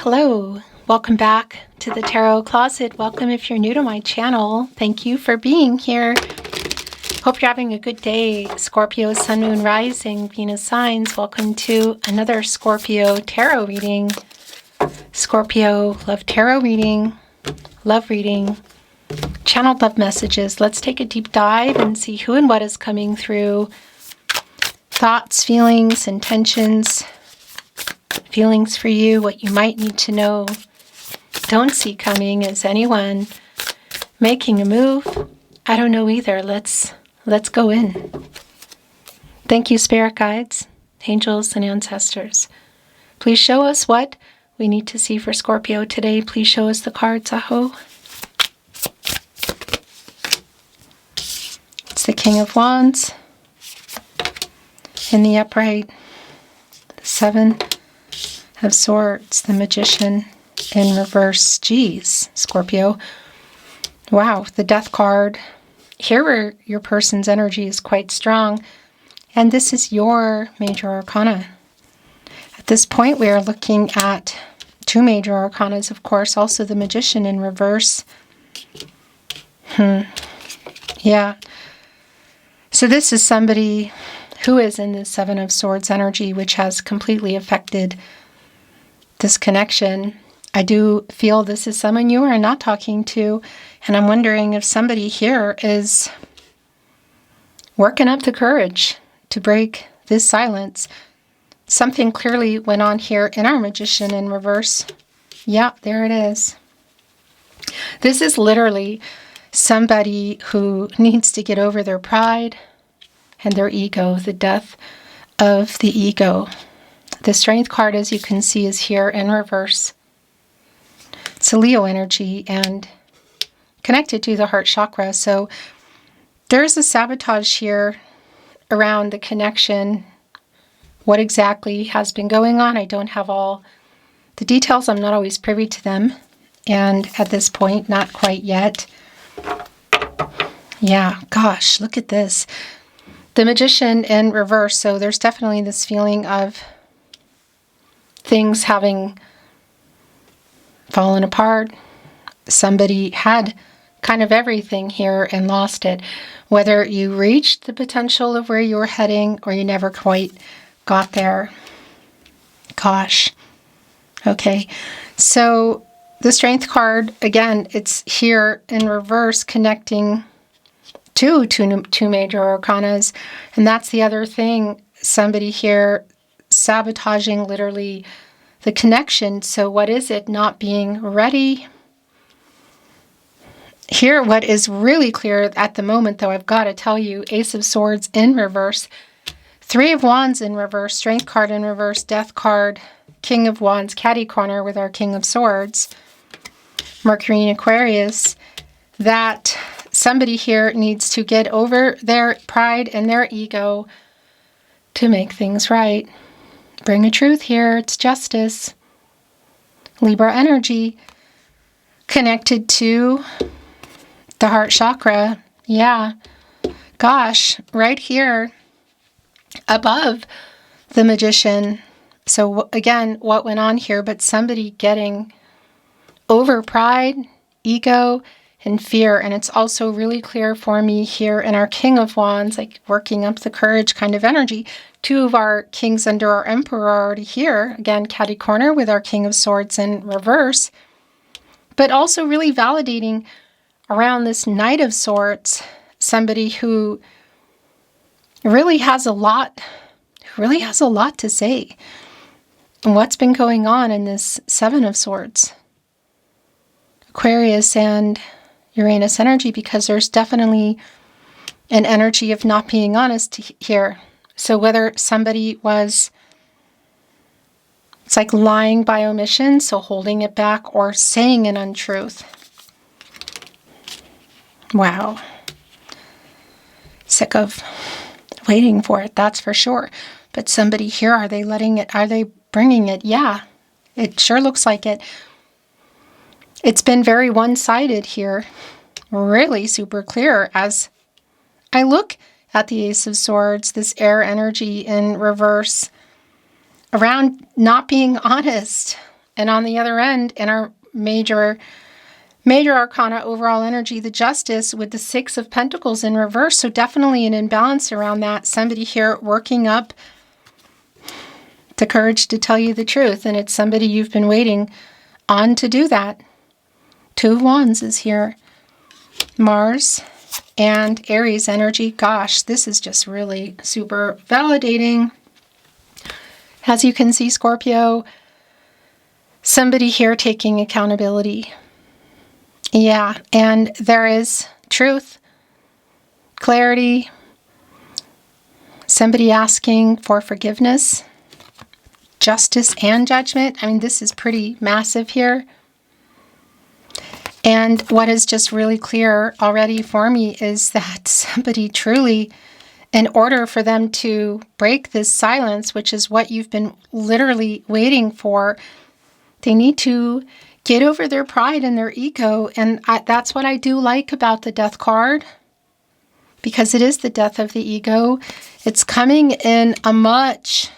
Hello, welcome back to the Tarot Closet. Welcome if you're new to my channel. Thank you for being here. Hope you're having a good day. Scorpio, Sun, Moon, Rising, Venus signs. Welcome to another Scorpio Tarot reading. Scorpio Love Tarot Reading, Love Reading, channeled love messages. Let's take a deep dive and see who and what is coming through. Thoughts, feelings, intentions, feelings for you, what you might need to know. Don't see coming. Is anyone making a move? I don't know either. Let's go in. Thank you, spirit guides, angels, and ancestors. Please show us what we need to see for Scorpio today. Please show us the cards. Aho. It's the King of Wands in the upright, the Seven of Swords, the Magician in reverse. Geez, Scorpio. Wow, the Death card. Here where your person's energy is quite strong, and this is your major arcana. At this point, we are looking at two major arcanas, of course, also the Magician in reverse. Yeah. So this is somebody who is in the Seven of Swords energy, which has completely affected this connection. I do feel this is someone you are not talking to, and I'm wondering if somebody here is working up the courage to break this silence. Something clearly went on here in our Magician in reverse. Yeah, there it is. This is literally somebody who needs to get over their pride and their ego, the death of the ego. The Strength card, as you can see, is here in reverse. It's a Leo energy and connected to the heart chakra. So there's a sabotage here around the connection. What exactly has been going on? I don't have all the details. I'm not always privy to them. And at this point, not quite yet. Yeah, gosh, look at this. The Magician in reverse. So there's definitely this feeling of things having fallen apart. Somebody had kind of everything here and lost it. Whether you reached the potential of where you were heading or you never quite got there. Gosh. Okay. So the Strength card, again, it's here in reverse, connecting to two major arcanas. And that's the other thing. Somebody here sabotaging literally the connection. So what is it? Not being ready. Here, what is really clear at the moment, though, I've got to tell you, Ace of Swords in reverse, Three of Wands in reverse, Strength card in reverse, Death card, King of Wands, catty corner with our King of Swords, Mercury in Aquarius, that somebody here needs to get over their pride and their ego to make things right. Bring a truth here. It's justice. Libra energy connected to the heart chakra. Yeah. Gosh, right here above the Magician. So again, what went on here? But somebody getting over pride, ego, and fear. And it's also really clear for me here in our King of Wands, like working up the courage kind of energy. Two of our kings under our emperor are already here. Again, catty corner with our King of Swords in reverse. But also really validating around this Knight of Swords, somebody who really has a lot to say. And what's been going on in this Seven of Swords? Aquarius and Uranus energy, because there's definitely an energy of not being honest here. So whether somebody was, it's like lying by omission, so holding it back, or saying an untruth. Wow. Sick of waiting for it, that's for sure. But somebody here, are they letting it, are they bringing it? Yeah, it sure looks like it. It's been very one-sided here. Really super clear as I look at the Ace of Swords, this air energy in reverse, around not being honest And on the other end, in our major arcana overall energy, the Justice with the Six of Pentacles in reverse. So definitely an imbalance around that. Somebody here working up the courage to tell you the truth. And it's somebody you've been waiting on to do that. Two of Wands is here. Mars and Aries energy. Gosh, this is just really super validating. As you can see, Scorpio, somebody here taking accountability. Yeah, and there is truth, clarity, somebody asking for forgiveness, justice, and judgment. I mean, this is pretty massive here. And what is just really clear already for me is that somebody truly, in order for them to break this silence, which is what you've been literally waiting for, they need to get over their pride and their ego. And that's what I do like about the Death card, because it is the death of the ego. It's coming in a much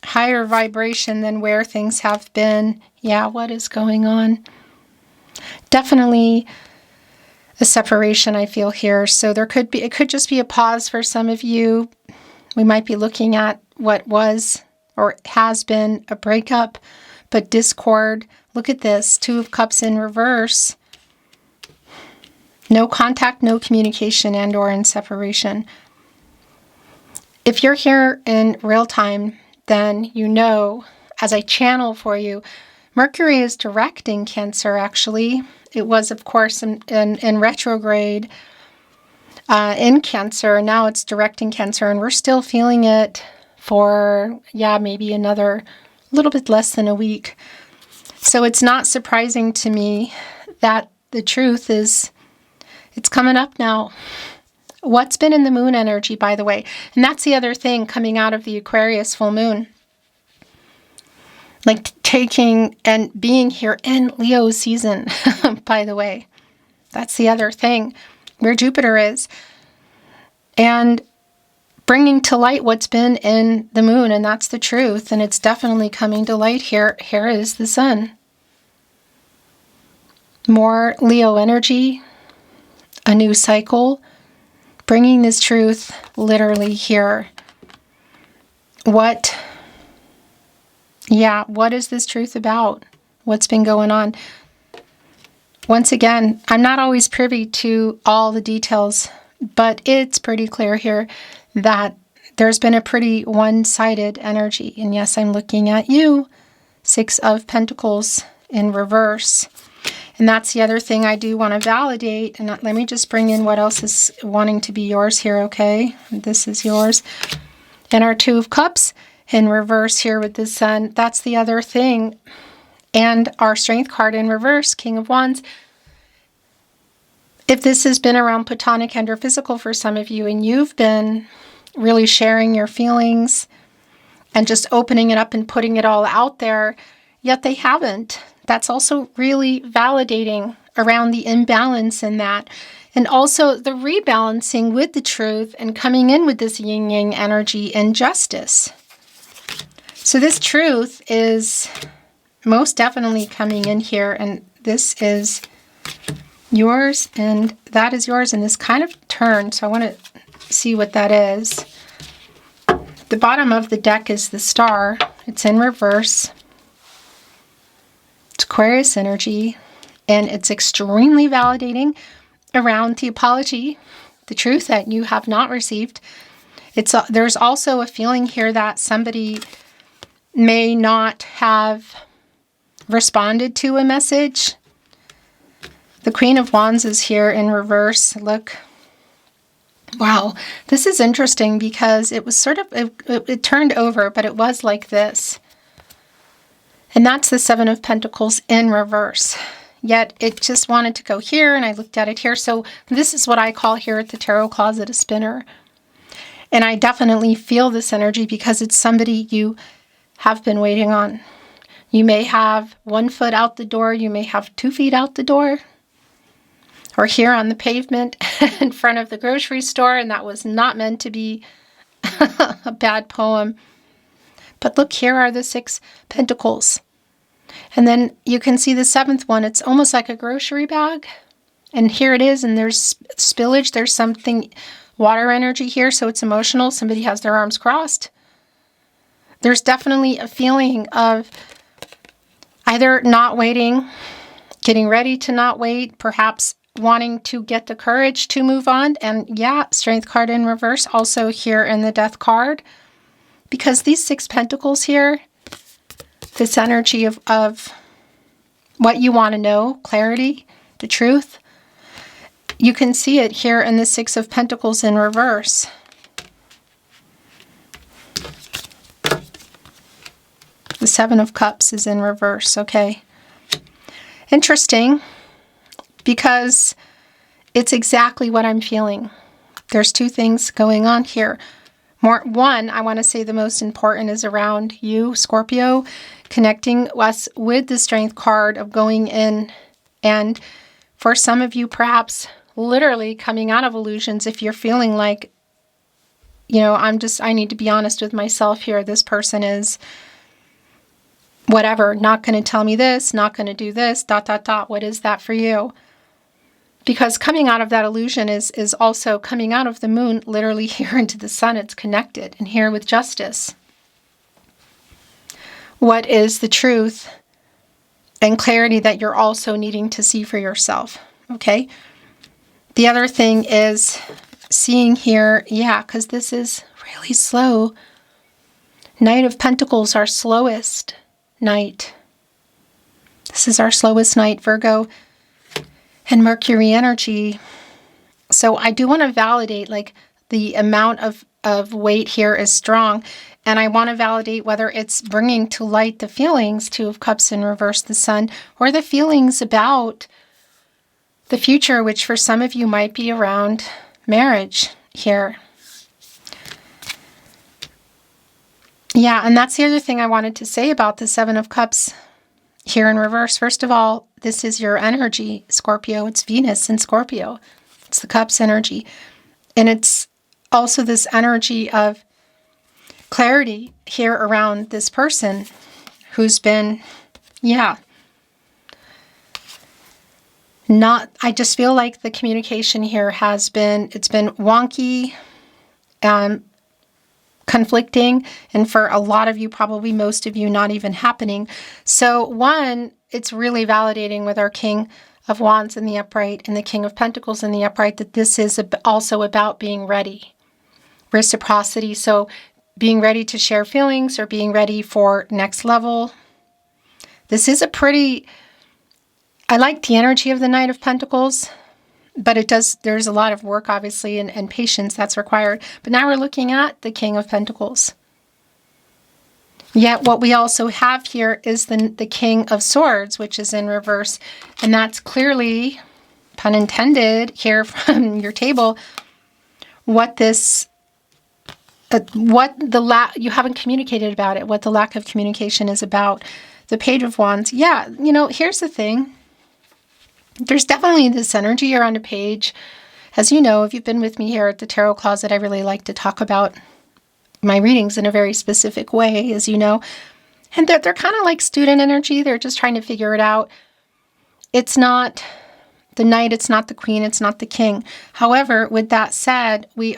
higher vibration than where things have been. Yeah, what is going on? Definitely a separation I feel here. So it could just be a pause for some of you. We might be looking at what was or has been a breakup, but discord. Look at this, Two of Cups in reverse. No contact, no communication, and or in separation. If you're here in real time, then you know, as I channel for you, Mercury is directing Cancer, actually. It was, of course, in retrograde in Cancer. Now it's directing Cancer, and we're still feeling it for, yeah, maybe another little bit less than a week. So it's not surprising to me that the truth is, it's coming up now. What's been in the moon energy, by the way? And that's the other thing coming out of the Aquarius full moon. Like taking and being here in Leo season, by the way. That's the other thing, where Jupiter is. And bringing to light what's been in the moon, and that's the truth. And it's definitely coming to light here. Here is the sun. More Leo energy, a new cycle, bringing this truth literally here. What is this truth about? What's been going on? Once again, I'm not always privy to all the details, but it's pretty clear here that there's been a pretty one-sided energy. And yes, I'm looking at you. Six of Pentacles in reverse. And that's the other thing I do want to validate. And let me just bring in what else is wanting to be yours here, okay? This is yours. And our Two of Cups in reverse here with the sun. That's the other thing. And our Strength card in reverse, King of Wands. If this has been around platonic and or physical for some of you, and you've been really sharing your feelings and just opening it up and putting it all out there, yet they haven't. That's also really validating around the imbalance in that. And also the rebalancing with the truth and coming in with this yin-yang energy and justice. So this truth is most definitely coming in here, and this is yours, and that is yours, and this kind of turned, so I want to see what that is. The bottom of the deck is the Star. It's in reverse. It's Aquarius energy, and it's extremely validating around the apology, the truth that you have not received. There's also a feeling here that somebody may not have responded to a message. The Queen of Wands is here in reverse. Look. Wow. This is interesting because it was sort of, it turned over, but it was like this. And that's the Seven of Pentacles in reverse. Yet it just wanted to go here, and I looked at it here. So this is what I call here at the Tarot Closet a spinner. And I definitely feel this energy because it's somebody you have been waiting on. You may have 1 foot out the door. You may have 2 feet out the door. Or here on the pavement in front of the grocery store. And that was not meant to be a bad poem. But look, here are the 6 Pentacles. And then you can see the 7th one. It's almost like a grocery bag. And here it is, and there's spillage. There's something, water energy here, so it's emotional. Somebody has their arms crossed. There's definitely a feeling of either not waiting, getting ready to not wait, perhaps wanting to get the courage to move on. And yeah, Strength card in reverse also here in the Death card. Because these 6 pentacles here, this energy of what you want to know, clarity, the truth, you can see it here in the 6 of Pentacles in reverse. The 7 of Cups is in reverse, okay? Interesting, because it's exactly what I'm feeling. There's 2 things going on here. One, I want to say the most important is around you, Scorpio, connecting us with the Strength card of going in, and for some of you, perhaps literally coming out of illusions. If you're feeling like, you know, I need to be honest with myself here. This person is whatever, not going to tell me this, not going to do this, ... What is that for you? Because coming out of that illusion is also coming out of the moon, literally here into the sun. It's connected. And here with Justice. What is the truth and clarity that you're also needing to see for yourself? Okay. The other thing is seeing here, yeah, because this is really slow. Knight of Pentacles, our slowest night. This is our slowest night, Virgo. And Mercury energy. So I do want to validate, like, the amount of weight here is strong. And I want to validate whether it's bringing to light the feelings, 2 of Cups in reverse, the Sun, or the feelings about the future, which for some of you might be around marriage here. Yeah, and that's the other thing I wanted to say about the 7 of Cups here in reverse. First of all, this is your energy, Scorpio. It's Venus in Scorpio. It's the Cups energy. And it's also this energy of clarity here around this person who's been, yeah, I just feel like the communication here it's been wonky, conflicting, and for a lot of you, probably most of you, not even happening. So one, it's really validating with our King of Wands in the upright and the King of Pentacles in the upright that this is also about being ready. Reciprocity, so being ready to share feelings or being ready for next level. This is I like the energy of the Knight of Pentacles, but there's a lot of work, obviously, and patience that's required. But now we're looking at the King of Pentacles. Yet what we also have here is the King of Swords, which is in reverse. And that's clearly, pun intended, here from your table, what you haven't communicated about it, what the lack of communication is about. The Page of Wands. Yeah, here's the thing. There's definitely this energy around a page. As you know, if you've been with me here at the Tarot Closet, I really like to talk about my readings in a very specific way, as you know. And they're kind of like student energy. They're just trying to figure it out. It's not the Knight, it's not the Queen, it's not the King. However, with that said, we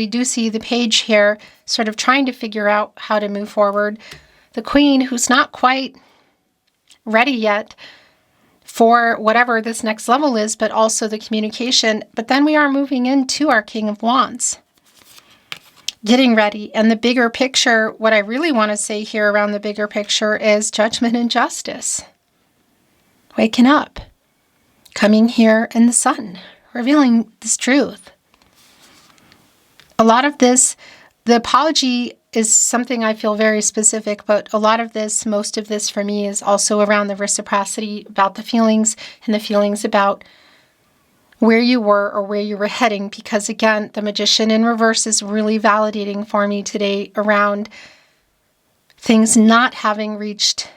do see the Page here sort of trying to figure out how to move forward. The Queen, who's not quite ready yet for whatever this next level is, but also the communication. But then we are moving into our King of Wands, getting ready. And the bigger picture, what I really want to say here around the bigger picture is judgment and justice. Waking up, coming here in the sun, revealing this truth. A lot of this, the apology is something I feel very specific, but a lot of this, most of this for me is also around the reciprocity, about the feelings, and the feelings about where you were or where you were heading. Because again, the Magician in reverse is really validating for me today around things not having reached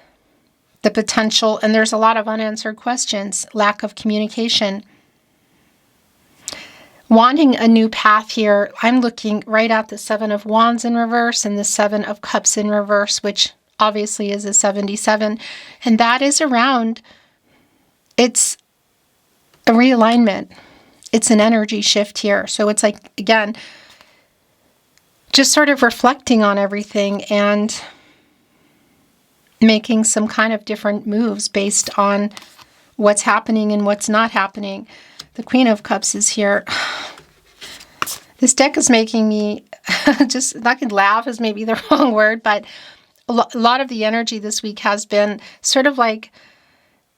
the potential. And there's a lot of unanswered questions, lack of communication. Wanting a new path here, I'm looking right at the 7 of Wands in reverse and the 7 of Cups in reverse, which obviously is a 77. And that is around, it's a realignment. It's an energy shift here. So it's like, again, just sort of reflecting on everything and making some kind of different moves based on what's happening and what's not happening. The Queen of Cups is here. This deck is making me just, I could laugh is maybe the wrong word, but a lot of the energy this week has been sort of like,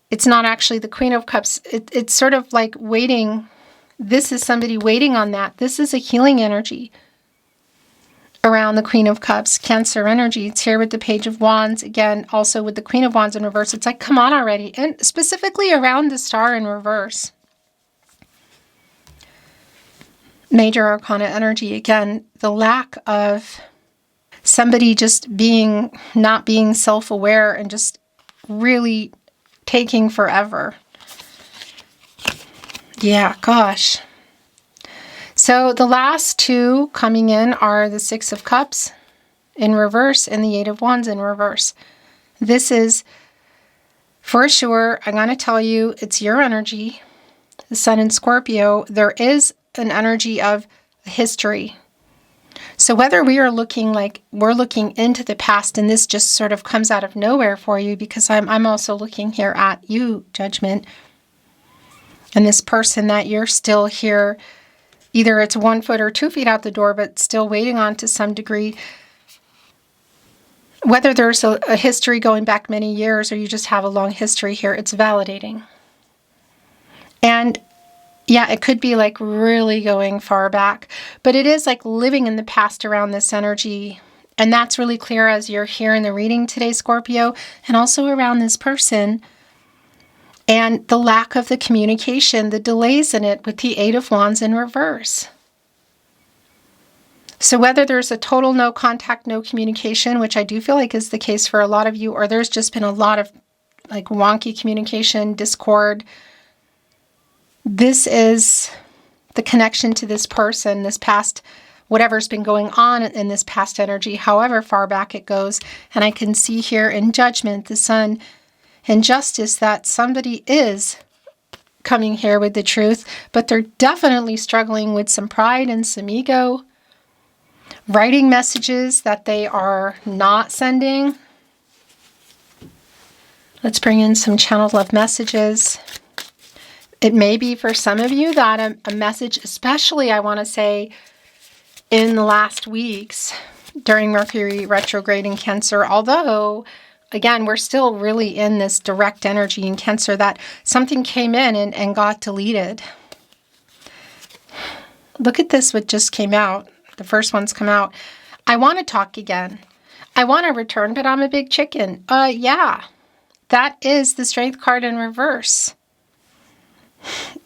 it's not actually the Queen of Cups. It's sort of like waiting. This is somebody waiting on that. This is a healing energy around the Queen of Cups, Cancer energy. It's here with the Page of Wands. Again, also with the Queen of Wands in reverse. It's like, come on already. And specifically around the Star in reverse. Major Arcana energy. Again, the lack of somebody just not being self-aware and just really taking forever. Yeah, gosh. So the last two coming in are the Six of Cups in reverse and the Eight of Wands in reverse. This is, for sure, I'm going to tell you, it's your energy. The Sun in Scorpio, there is an energy of history. So whether we are looking like we're looking into the past, and this just sort of comes out of nowhere for you, because I'm also looking here at you, Judgment, and this person that you're still here. Either it's 1 foot or 2 feet out the door, but still waiting on to some degree. Whether there's a history going back many years or you just have a long history here, it's validating. And yeah, it could be like really going far back, but it is like living in the past around this energy. And that's really clear as you're here in the reading today, Scorpio, and also around this person. And the lack of the communication, the delays in it with the Eight of Wands in reverse. So whether there's a total no contact, no communication, which I do feel like is the case for a lot of you, or there's just been a lot of like wonky communication, discord. This is the connection to this person, this past, whatever's been going on in this past energy, however far back it goes. And I can see here in Judgment, the Sun, and Justice, that somebody is coming here with the truth, but they're definitely struggling with some pride and some ego, writing messages that they are not sending. Let's bring in some channeled love messages. It may be for some of you that a message, especially I want to say in the last weeks during Mercury retrograde in Cancer, although again, we're still really in this direct energy in Cancer, that something came in and got deleted. Look at this, what just came out. The first one's come out. I want to talk again. I want to return, but I'm a big chicken. Yeah. That is the Strength card in reverse.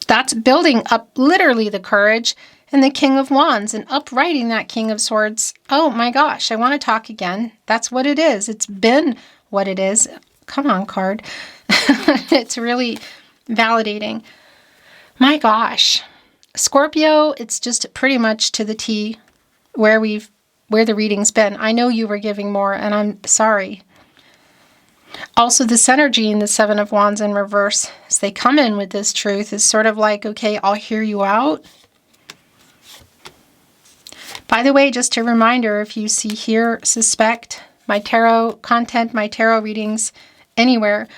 That's building up literally the courage and the King of Wands and uprighting that King of Swords. Oh my gosh, I want to talk again. That's what it is. It's been what it is. Come on, card. It's really validating. My gosh. Scorpio, it's just pretty much to the T where the reading's been. I know you were giving more, and I'm sorry. Also, this energy in the Seven of Wands in reverse, as they come in with this truth, is sort of like, okay, I'll hear you out. By the way, just a reminder, if you see here, suspect my tarot content, my tarot readings anywhere,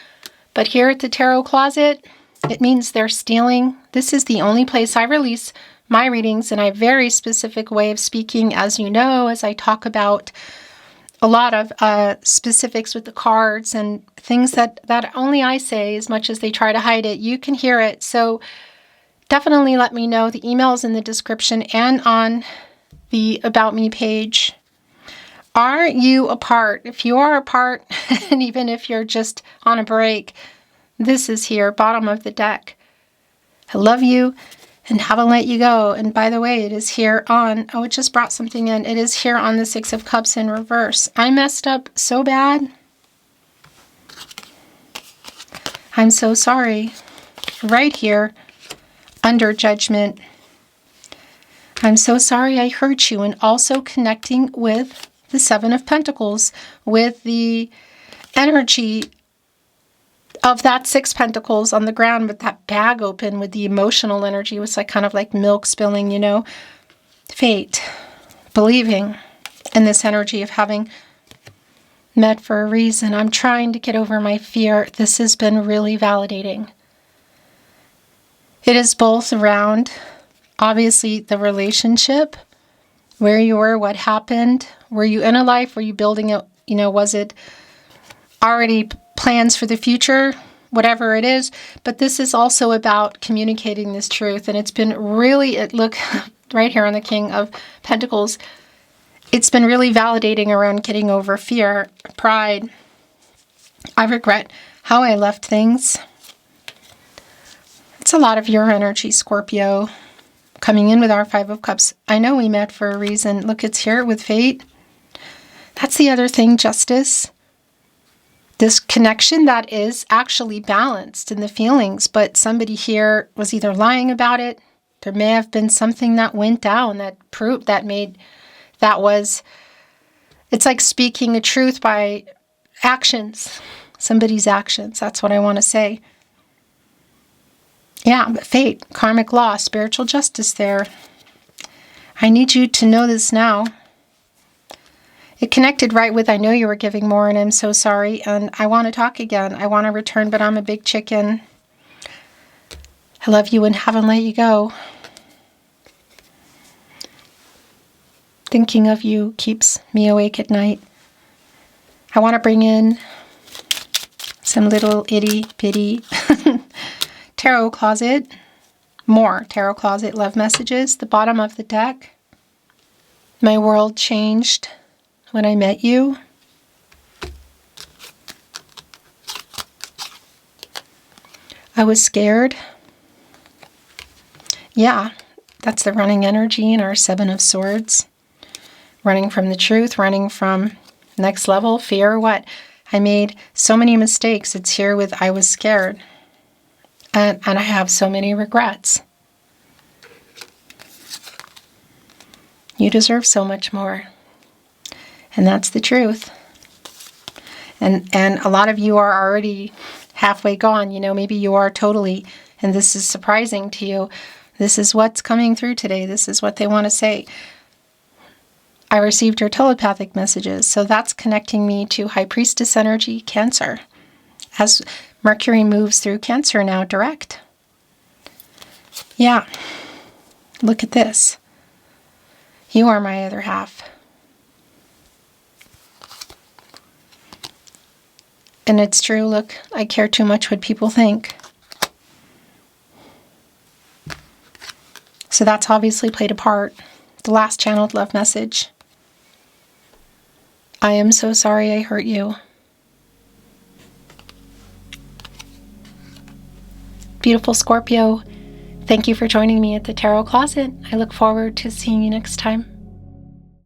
but here at the Tarot Closet, it means they're stealing. This is the only place I release my readings in a very specific way of speaking, as you know, as I talk about a lot of specifics with the cards and things that only I say, as much as they try to hide it. You can hear it. So definitely let me know. The email is in the description and on the About Me page. Are you apart? If you are apart, and even if you're just on a break, this is here, bottom of the deck. I love you and haven't let you go. And by the way, it is here on, oh, it just brought something in. It is here on the Six of Cups in reverse. I messed up so bad. I'm so sorry. Right here, under Judgment. I'm so sorry I hurt you. And also connecting with the Seven of Pentacles with the energy of that Six Pentacles on the ground with that bag open with the emotional energy. It was like kind of like milk spilling, you know. Fate. Believing in this energy of having met for a reason. I'm trying to get over my fear. This has been really validating. It is both around, obviously, the relationship, where you were, what happened. Were you in a life? Were you building it? You know, was it already plans for the future, whatever it is? But this is also about communicating this truth. And it's been really, look right here on the King of Pentacles, it's been really validating around getting over fear, pride. I regret how I left things. It's a lot of your energy, Scorpio, coming in with our Five of Cups. I know we met for a reason. Look, it's here with fate. That's the other thing, justice. This connection that is actually balanced in the feelings, but somebody here was either lying about it. There may have been something that went down that proved it's like speaking the truth by actions, somebody's actions. That's what I want to say. Yeah, but fate, karmic law, spiritual justice there. I need you to know this now. It connected right with, I know you were giving more and I'm so sorry and I want to talk again. I want to return, but I'm a big chicken. I love you and haven't let you go. Thinking of you keeps me awake at night. I want to bring in some little itty bitty tarot closet. More tarot closet love messages. The bottom of the deck. My world changed when I met you. I was scared. Yeah, that's the running energy in our Seven of Swords. Running from the truth, running from next level, fear, what? I made so many mistakes. It's here with I was scared. And I have so many regrets. You deserve so much more. And that's the truth. And a lot of you are already halfway gone. You know, maybe you are totally, and this is surprising to you. This is what's coming through today. This is what they want to say. I received your telepathic messages. So that's connecting me to High Priestess energy, Cancer. As Mercury moves through Cancer now, direct. Yeah. Look at this. You are my other half. And it's true, look, I care too much what people think. So that's obviously played a part. The last channeled love message. I am so sorry I hurt you. Beautiful Scorpio, thank you for joining me at the Tarot Closet. I look forward to seeing you next time.